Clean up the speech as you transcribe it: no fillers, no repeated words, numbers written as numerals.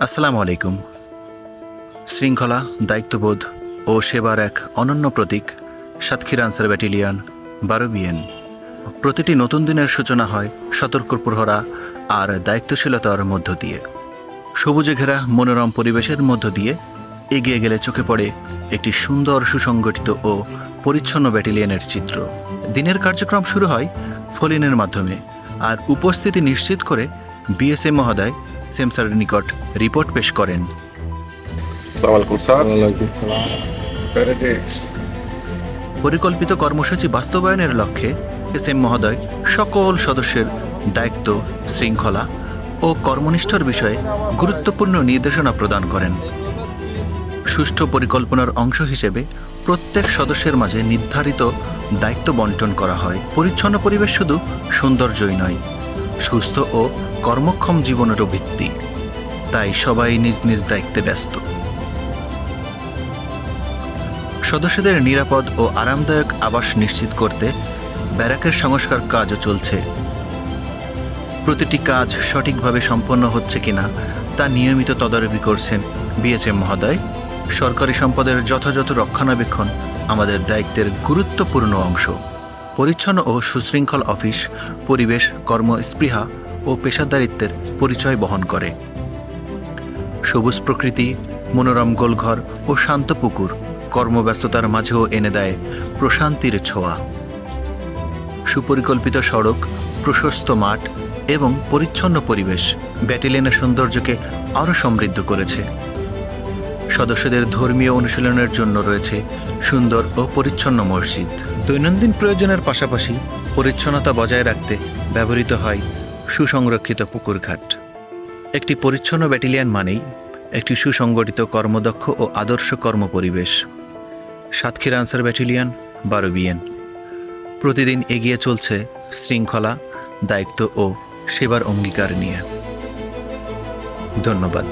আসসালামু আলাইকুম। শৃঙ্খলা, দায়িত্ববোধ ও সেবার এক অনন্য প্রতীক সাতক্ষীরা আনসার ব্যাটালিয়ন 12 বিএন। প্রতিটি নতুন দিনের সূচনা হয় সতর্ক প্রহরা আর দায়িত্বশীলতার মধ্য দিয়ে। সবুজে ঘেরা মনোরম পরিবেশের মধ্য দিয়ে এগিয়ে গেলে চোখে পড়ে একটি সুন্দর, সুসংগঠিত ও পরিচ্ছন্ন ব্যাটালিয়নের চিত্র। দিনের কার্যক্রম শুরু হয় ফলিনের মাধ্যমে, আর উপস্থিতি নিশ্চিত করে বিএসএ মহোদয় সেমসারের নিকট রিপোর্ট পেশ করেন। পরিকল্পিত কর্মসূচি বাস্তবায়নের লক্ষ্যে এসএম মহোদয় সকল সদস্যের দায়িত্ব, শৃঙ্খলা ও কর্মনিষ্ঠার বিষয়ে গুরুত্বপূর্ণ নির্দেশনা প্রদান করেন। সুষ্ঠু পরিকল্পনার অংশ হিসেবে প্রত্যেক সদস্যের মাঝে নির্ধারিত দায়িত্ব বণ্টন করা হয়। পরিচ্ছন্ন পরিবেশ শুধু সৌন্দর্যই নয়, সুস্থ ও কর্মক্ষম জীবনেরও ভিত্তি। তাই সবাই নিজ নিজ দায়িত্বে ব্যস্ত। সদস্যদের নিরাপদ ও আরামদায়ক আবাস নিশ্চিত করতে ব্যারাকের সংস্কার কাজও চলছে। প্রতিটি কাজ সঠিকভাবে সম্পন্ন হচ্ছে কিনা তা নিয়মিত তদারকি করছেন বিএসএম মহোদয়। সরকারি সম্পদের যথাযথ রক্ষণাবেক্ষণ আমাদের দায়িত্বের গুরুত্বপূর্ণ অংশ। পরিচ্ছন্ন ও সুশৃঙ্খল অফিস পরিবেশ, কর্মস্পৃহা ও পেশাদারিত্বের পরিচয় বহন করে। সবুজ প্রকৃতি, মনোরম গোলঘর ও শান্ত পুকুর কর্মব্যস্ততার মাঝেও এনে দেয় প্রশান্তির ছোঁয়া। সুপরিকল্পিত সড়ক, প্রশস্ত মাঠ এবং পরিচ্ছন্ন পরিবেশ ব্যাটালিয়নের সৌন্দর্যকে আরও সমৃদ্ধ করেছে। সদস্যদের ধর্মীয় অনুশীলনের জন্য রয়েছে সুন্দর ও পরিচ্ছন্ন মসজিদ। দৈনন্দিন প্রয়োজনের পাশাপাশি পরিচ্ছন্নতা বজায় রাখতে ব্যবহৃত হয় সুসংরক্ষিত পুকুরঘাট। একটি পরিচ্ছন্ন ব্যাটালিয়ন মানেই একটি সুসংগঠিত, কর্মদক্ষ ও আদর্শ কর্মপরিবেশ। সাতক্ষীরা আনসার ব্যাটালিয়ন 12 বিএন প্রতিদিন এগিয়ে চলছে শৃঙ্খলা, দায়িত্ব ও সেবার অঙ্গীকার নিয়ে। ধন্যবাদ।